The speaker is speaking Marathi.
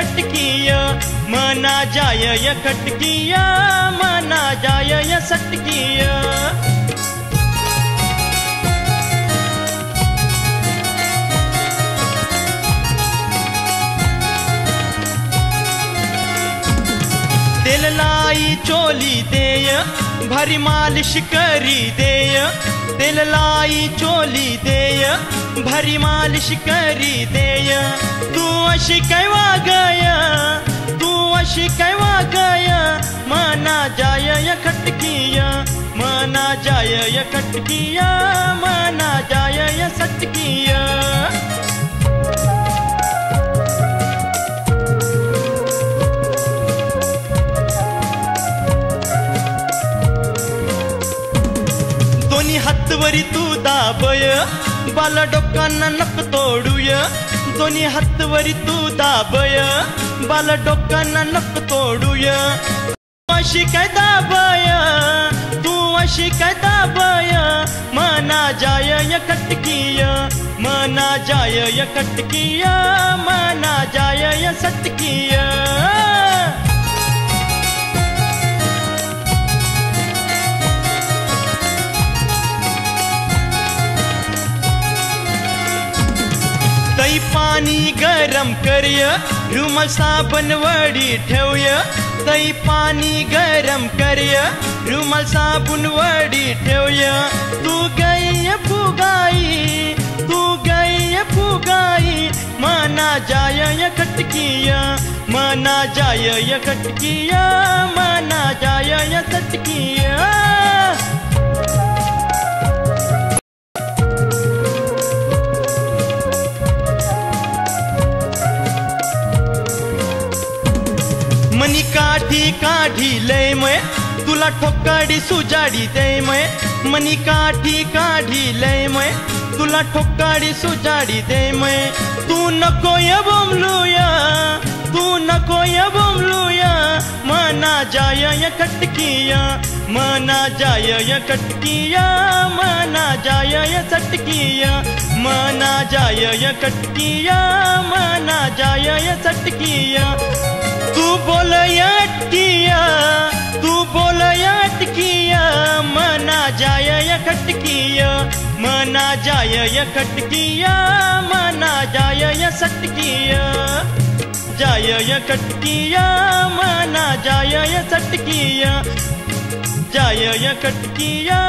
खटकिया मना जाय य खटकिया मना जाय य सटकिया। तेल लाई चोली देय भरी मालिश करी देय तेल लाई चोली देय भरी मालिश करी देय। तू अशी काय वागया तू अशी काय वागया मना जाय य खटकिया मना जाय य खटकिया मना जाय य सटकिया। दोन्ही हातवरी तू दाबय बाला डोकांना नक तोडूय दोन्ही हातवरी तू दाबय बाला डोकांना नक तोडूय। तू अशी काय दाबय तू अशी काय दाबय मना जाय य खटकिया मना जाय य खटकिया मना जाय य सटकिया। तई पाणी गरम करय रुमाल साबण वडी ठेवय तई पाणी गरम करय रुमाल साबण वडी ठेवय। तू गय फुगाई तू गय फुगाई मना जाय य खटकिया मना जाय य खटकिया मना जाय य सटकिया। मनी काठी काढी लय मय तुला ठोकाडी सुजाडी दे मय मनी काठी काढी लय मय तुला ठोकाडी सुजाडी दे मय। तू नको य बोंबलूया तू नको य बोंबलूया मना जाय य खटकिया मना जाय य खटकिया मना जाय य सटकिया मना जाय य खटकिया मना जाय य सटकिया। तू बोल अटकिया तू बोल अटकिया मना जाय य खटकिया मना जाय य खटकिया मना जाय य सटकिया जाय य खटकिया मना जाय य सटकिया जाय य खटकिया